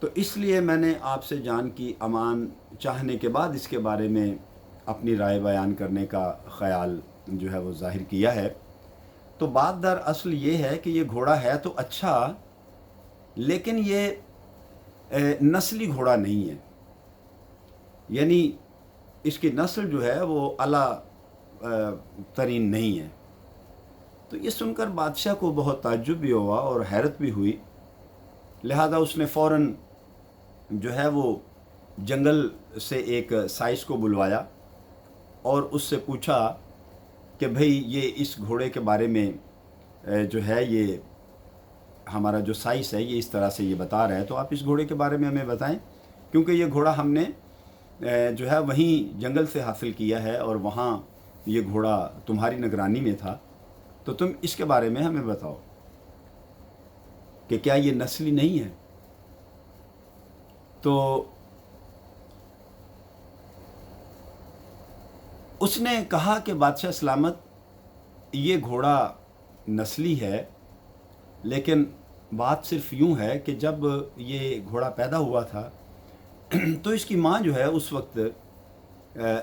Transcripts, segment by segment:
تو اس لیے میں نے آپ سے جان کی امان چاہنے کے بعد اس کے بارے میں اپنی رائے بیان کرنے کا خیال جو ہے وہ ظاہر کیا ہے۔ تو بات در اصل یہ ہے کہ یہ گھوڑا ہے تو اچھا، لیکن یہ نسلی گھوڑا نہیں ہے، یعنی اس کی نسل جو ہے وہ اعلیٰ ترین نہیں ہے۔ تو یہ سن کر بادشاہ کو بہت تعجب بھی ہوا اور حیرت بھی ہوئی، لہذا اس نے فوراً جو ہے وہ جنگل سے ایک سائز کو بلوایا اور اس سے پوچھا کہ بھئی یہ اس گھوڑے کے بارے میں جو ہے یہ ہمارا جو سائز ہے یہ اس طرح سے یہ بتا رہا ہے، تو آپ اس گھوڑے کے بارے میں ہمیں بتائیں، کیونکہ یہ گھوڑا ہم نے جو ہے وہیں جنگل سے حاصل کیا ہے اور وہاں یہ گھوڑا تمہاری نگرانی میں تھا، تو تم اس کے بارے میں ہمیں بتاؤ کہ کیا یہ نسلی نہیں ہے۔ تو اس نے کہا کہ بادشاہ سلامت، یہ گھوڑا نسلی ہے، لیکن بات صرف یوں ہے کہ جب یہ گھوڑا پیدا ہوا تھا تو اس کی ماں جو ہے اس وقت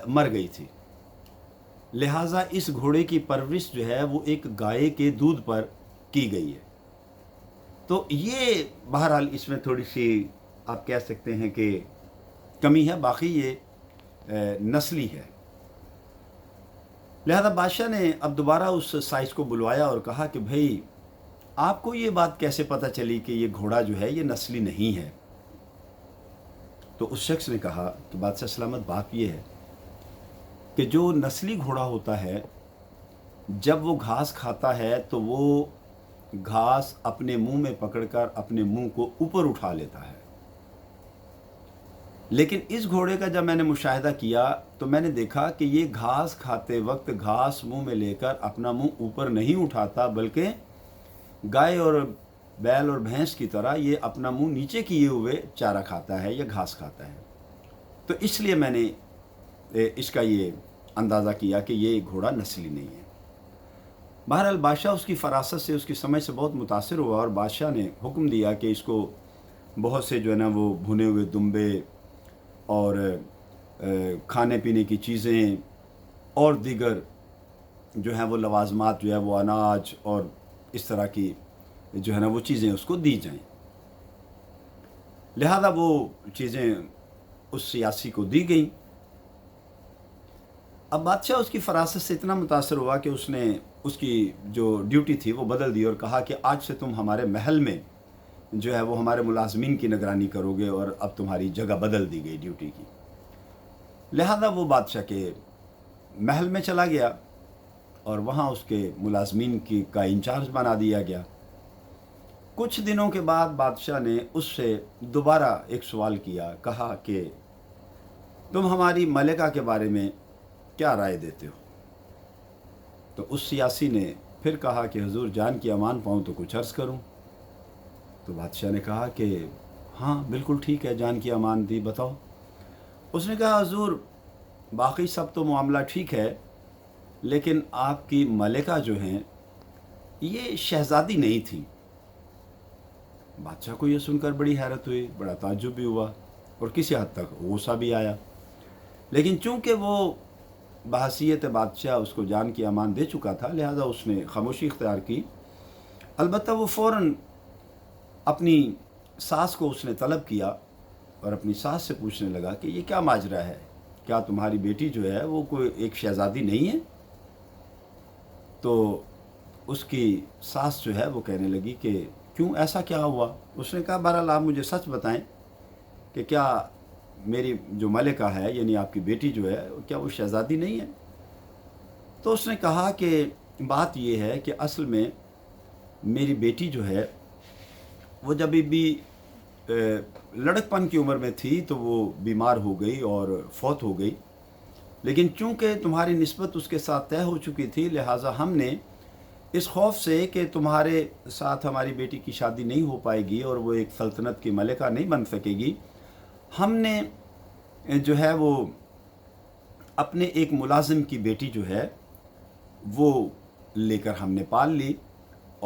مر گئی تھی، لہٰذا اس گھوڑے کی پرورش جو ہے وہ ایک گائے کے دودھ پر کی گئی ہے۔ تو یہ بہرحال اس میں تھوڑی سی آپ کہہ سکتے ہیں کہ کمی ہے، باقی یہ نسلی ہے۔ لہذا بادشاہ نے اب دوبارہ اس سائز کو بلوایا اور کہا کہ بھئی آپ کو یہ بات کیسے پتہ چلی کہ یہ گھوڑا جو ہے یہ نسلی نہیں ہے؟ تو اس شخص نے کہا کہ بادشاہ سلامت، بات یہ ہے کہ جو نسلی گھوڑا ہوتا ہے جب وہ گھاس کھاتا ہے تو وہ گھاس اپنے منہ میں پکڑ کر اپنے منہ کو اوپر اٹھا لیتا ہے، لیکن اس گھوڑے کا جب میں نے مشاہدہ کیا تو میں نے دیکھا کہ یہ گھاس کھاتے وقت گھاس منہ میں لے کر اپنا منہ اوپر نہیں اٹھاتا، بلکہ گائے اور بیل اور بھینس کی طرح یہ اپنا منہ نیچے کیے ہوئے چارہ کھاتا ہے یا گھاس کھاتا ہے۔ تو اس لیے میں نے اس کا یہ اندازہ کیا کہ یہ گھوڑا نسلی نہیں ہے۔ بہرحال بادشاہ اس کی فراست سے، اس کی سمجھ سے بہت متاثر ہوا اور بادشاہ نے حکم دیا کہ اس کو بہت سے جو ہے نا وہ بھنے ہوئے دمبے اور کھانے پینے کی چیزیں اور دیگر جو ہیں وہ لوازمات جو ہے وہ اناج اور اس طرح کی جو ہے نا وہ چیزیں اس کو دی جائیں۔ لہذا وہ چیزیں اس سیاسی کو دی گئیں۔ اب بادشاہ اس کی فراست سے اتنا متاثر ہوا کہ اس نے اس کی جو ڈیوٹی تھی وہ بدل دی اور کہا کہ آج سے تم ہمارے محل میں جو ہے وہ ہمارے ملازمین کی نگرانی کرو گے، اور اب تمہاری جگہ بدل دی گئی ڈیوٹی کی۔ لہذا وہ بادشاہ کے محل میں چلا گیا اور وہاں اس کے ملازمین کا انچارج بنا دیا گیا۔ کچھ دنوں کے بعد بادشاہ نے اس سے دوبارہ ایک سوال کیا، کہا کہ تم ہماری ملکہ کے بارے میں کیا رائے دیتے ہو؟ تو اس سیاسی نے پھر کہا کہ حضور جان کی امان پاؤں تو کچھ عرض کروں۔ تو بادشاہ نے کہا کہ ہاں بالکل ٹھیک ہے، جان کی امان دی، بتاؤ۔ اس نے کہا حضور باقی سب تو معاملہ ٹھیک ہے، لیکن آپ کی ملکہ جو ہیں یہ شہزادی نہیں تھی۔ بادشاہ کو یہ سن کر بڑی حیرت ہوئی، بڑا تعجب بھی ہوا اور کسی حد تک غصہ بھی آیا، لیکن چونکہ وہ بحیثیت بادشاہ اس کو جان کی امان دے چکا تھا، لہذا اس نے خاموشی اختیار کی۔ البتہ وہ فوراً اپنی ساس کو اس نے طلب کیا اور اپنی ساس سے پوچھنے لگا کہ یہ کیا ماجرا ہے، کیا تمہاری بیٹی جو ہے وہ کوئی ایک شہزادی نہیں ہے؟ تو اس کی ساس جو ہے وہ کہنے لگی کہ کیوں، ایسا کیا ہوا؟ اس نے کہا بہرحال آپ مجھے سچ بتائیں کہ کیا میری جو ملکہ ہے یعنی آپ کی بیٹی جو ہے کیا وہ شہزادی نہیں ہے؟ تو اس نے کہا کہ بات یہ ہے کہ اصل میں میری بیٹی جو ہے وہ جب بھی لڑکپن کی عمر میں تھی تو وہ بیمار ہو گئی اور فوت ہو گئی، لیکن چونکہ تمہاری نسبت اس کے ساتھ طے ہو چکی تھی، لہٰذا ہم نے اس خوف سے کہ تمہارے ساتھ ہماری بیٹی کی شادی نہیں ہو پائے گی اور وہ ایک سلطنت کی ملکہ نہیں بن سکے گی، ہم نے جو ہے وہ اپنے ایک ملازم کی بیٹی جو ہے وہ لے کر ہم نے پال لی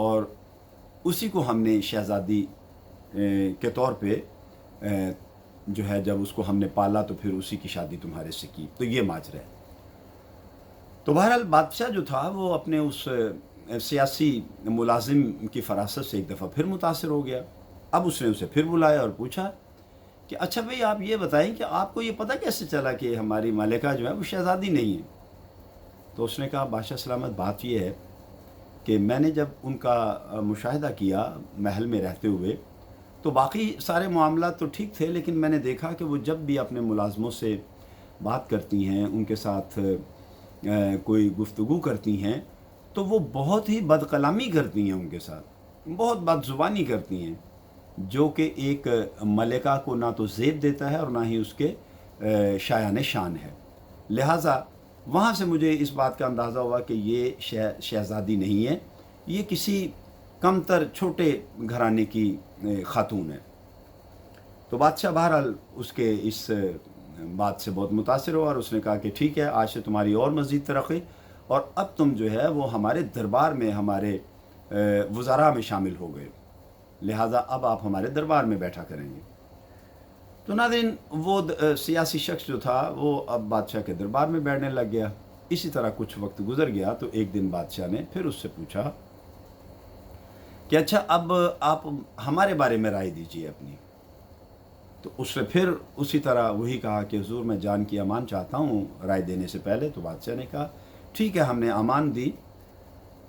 اور اسی کو ہم نے شہزادی کے طور پہ جو ہے جب اس کو ہم نے پالا تو پھر اسی کی شادی تمہارے سے کی. تو یہ ماجرا ہے. تو بہرحال بادشاہ جو تھا وہ اپنے اس سیاسی ملازم کی فراست سے ایک دفعہ پھر متاثر ہو گیا. اب اس نے اسے پھر بلایا اور پوچھا کہ اچھا بھئی آپ یہ بتائیں کہ آپ کو یہ پتہ کیسے چلا کہ ہماری ملکہ جو ہے وہ شہزادی نہیں ہے؟ تو اس نے کہا بادشاہ سلامت بات یہ ہے کہ میں نے جب ان کا مشاہدہ کیا محل میں رہتے ہوئے تو باقی سارے معاملات تو ٹھیک تھے، لیکن میں نے دیکھا کہ وہ جب بھی اپنے ملازموں سے بات کرتی ہیں، ان کے ساتھ کوئی گفتگو کرتی ہیں تو وہ بہت ہی بد کلامی کرتی ہیں، ان کے ساتھ بہت بد زبانی کرتی ہیں، جو کہ ایک ملکہ کو نہ تو زیب دیتا ہے اور نہ ہی اس کے شایان شان ہے. لہٰذا وہاں سے مجھے اس بات کا اندازہ ہوا کہ یہ شہزادی نہیں ہے، یہ کسی کم تر چھوٹے گھرانے کی خاتون ہے. تو بادشاہ بہرحال اس کے اس بات سے بہت متاثر ہوا اور اس نے کہا کہ ٹھیک ہے، آج سے تمہاری اور مزید ترقی، اور اب تم جو ہے وہ ہمارے دربار میں ہمارے وزراء میں شامل ہو گئے، لہٰذا اب آپ ہمارے دربار میں بیٹھا کریں گے. تو ناظرین وہ سیاسی شخص جو تھا وہ اب بادشاہ کے دربار میں بیٹھنے لگ گیا. اسی طرح کچھ وقت گزر گیا تو ایک دن بادشاہ نے پھر اس سے پوچھا کہ اچھا اب آپ ہمارے بارے میں رائے دیجیے اپنی. تو اس نے پھر اسی طرح وہی کہا کہ حضور میں جان کی امان چاہتا ہوں رائے دینے سے پہلے. تو بادشاہ نے کہا ٹھیک ہے، ہم نے امان دی.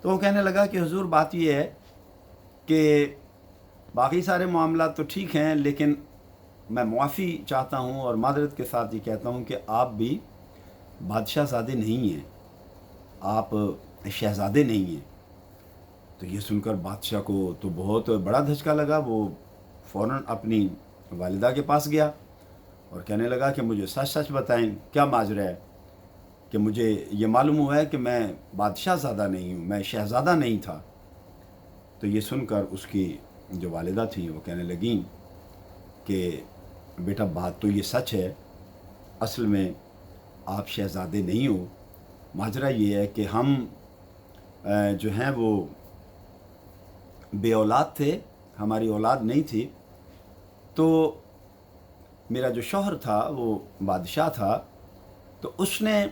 تو وہ کہنے لگا کہ حضور بات یہ ہے کہ باقی سارے معاملات تو ٹھیک ہیں، لیکن میں معافی چاہتا ہوں اور معذرت کے ساتھ یہ کہتا ہوں کہ آپ بھی بادشاہ زادے نہیں ہیں، آپ شہزادے نہیں ہیں. تو یہ سن کر بادشاہ کو تو بہت بڑا دھچکا لگا. وہ فوراً اپنی والدہ کے پاس گیا اور کہنے لگا کہ مجھے سچ سچ بتائیں کیا ماجرا ہے، کہ مجھے یہ معلوم ہوا ہے کہ میں بادشاہ زادہ نہیں ہوں، میں شہزادہ نہیں تھا. تو یہ سن کر اس کی جو والدہ تھیں وہ کہنے لگیں کہ بیٹا بات تو یہ سچ ہے، اصل میں آپ شہزادے نہیں ہو. ماجرا یہ ہے کہ ہم جو ہیں وہ بے اولاد تھے، ہماری اولاد نہیں تھی. تو میرا جو شوہر تھا وہ بادشاہ تھا، تو اس نے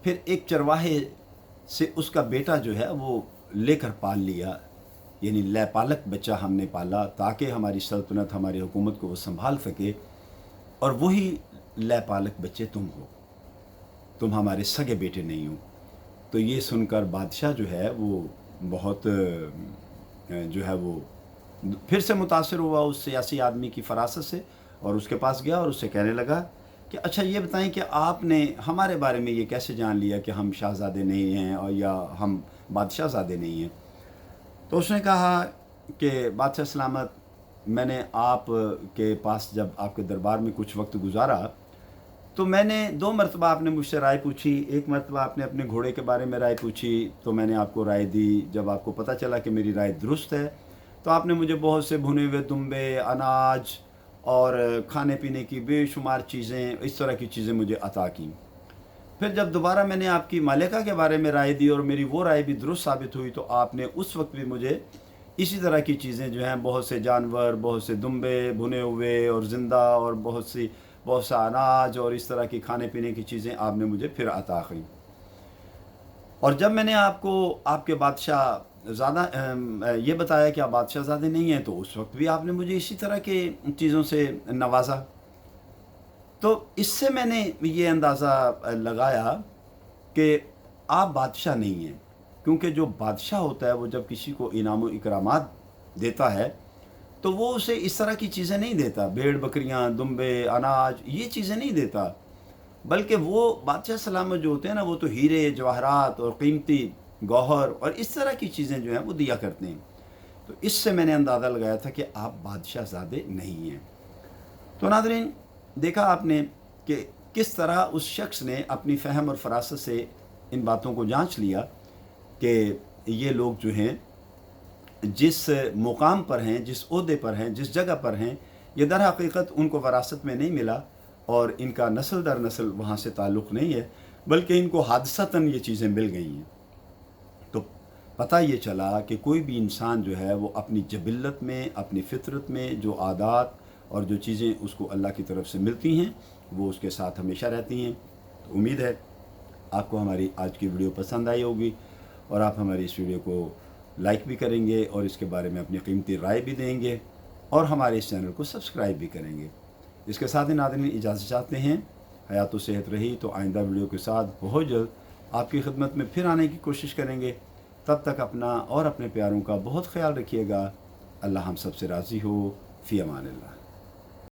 پھر ایک چرواہے سے اس کا بیٹا جو ہے وہ لے کر پال لیا، یعنی لے پالک بچہ ہم نے پالا تاکہ ہماری سلطنت ہماری حکومت کو وہ سنبھال سکے، اور وہی لے پالک بچے تم ہو، تم ہمارے سگے بیٹے نہیں ہو. تو یہ سن کر بادشاہ جو ہے وہ بہت جو ہے وہ پھر سے متاثر ہوا اس سیاسی آدمی کی فراست سے، اور اس کے پاس گیا اور اس سے کہنے لگا کہ اچھا یہ بتائیں کہ آپ نے ہمارے بارے میں یہ کیسے جان لیا کہ ہم شہزادے نہیں ہیں اور یا ہم بادشاہ زادے نہیں ہیں. تو اس نے کہا کہ بادشاہ سلامت، میں نے آپ کے پاس جب آپ کے دربار میں کچھ وقت گزارا تو میں نے 2 مرتبہ آپ نے مجھ سے رائے پوچھی. ایک مرتبہ آپ نے اپنے گھوڑے کے بارے میں رائے پوچھی تو میں نے آپ کو رائے دی. جب آپ کو پتہ چلا کہ میری رائے درست ہے تو آپ نے مجھے بہت سے بھنے ہوئے دمبے، اناج اور کھانے پینے کی بے شمار چیزیں، اس طرح کی چیزیں مجھے عطا کیں. پھر جب دوبارہ میں نے آپ کی ملکہ کے بارے میں رائے دی اور میری وہ رائے بھی درست ثابت ہوئی تو آپ نے اس وقت بھی مجھے اسی طرح کی چیزیں جو ہیں، بہت سے جانور، بہت سے دمبے بھنے ہوئے اور زندہ، اور بہت سا اناج اور اس طرح کی کھانے پینے کی چیزیں آپ نے مجھے پھر عطا کی. اور جب میں نے آپ کو آپ کے بادشاہ زادہ یہ بتایا کہ آپ بادشاہ زادے نہیں ہیں تو اس وقت بھی آپ نے مجھے اسی طرح کے چیزوں سے نوازا. تو اس سے میں نے یہ اندازہ لگایا کہ آپ بادشاہ نہیں ہیں، کیونکہ جو بادشاہ ہوتا ہے وہ جب کسی کو انعام و اکرامات دیتا ہے تو وہ اسے اس طرح کی چیزیں نہیں دیتا، بھیڑ بکریاں، دمبے، اناج، یہ چیزیں نہیں دیتا، بلکہ وہ بادشاہ سلامت جو ہوتے ہیں نا وہ تو ہیرے جواہرات اور قیمتی گوہر اور اس طرح کی چیزیں جو ہیں وہ دیا کرتے ہیں. تو اس سے میں نے اندازہ لگایا تھا کہ آپ بادشاہ زادے نہیں ہیں. تو ناظرین دیکھا آپ نے کہ کس طرح اس شخص نے اپنی فہم اور فراست سے ان باتوں کو جانچ لیا کہ یہ لوگ جو ہیں جس مقام پر ہیں، جس عہدے پر ہیں، جس جگہ پر ہیں، یہ در حقیقت ان کو وراثت میں نہیں ملا اور ان کا نسل در نسل وہاں سے تعلق نہیں ہے، بلکہ ان کو حادثتاً یہ چیزیں مل گئی ہیں. تو پتہ یہ چلا کہ کوئی بھی انسان جو ہے وہ اپنی جبلت میں، اپنی فطرت میں جو عادات اور جو چیزیں اس کو اللہ کی طرف سے ملتی ہیں وہ اس کے ساتھ ہمیشہ رہتی ہیں۔ تو امید ہے آپ کو ہماری آج کی ویڈیو پسند آئی ہوگی اور آپ ہماری اس ویڈیو کو لائک بھی کریں گے اور اس کے بارے میں اپنی قیمتی رائے بھی دیں گے اور ہمارے اس چینل کو سبسکرائب بھی کریں گے۔ اس کے ساتھ ہی ناظرین اجازت چاہتے ہیں، حیات و صحت رہی تو آئندہ ویڈیو کے ساتھ بہت جلد آپ کی خدمت میں پھر آنے کی کوشش کریں گے۔ تب تک اپنا اور اپنے پیاروں کا بہت خیال رکھیے گا۔ اللہ ہم سب سے راضی ہو۔ فی امان اللہ۔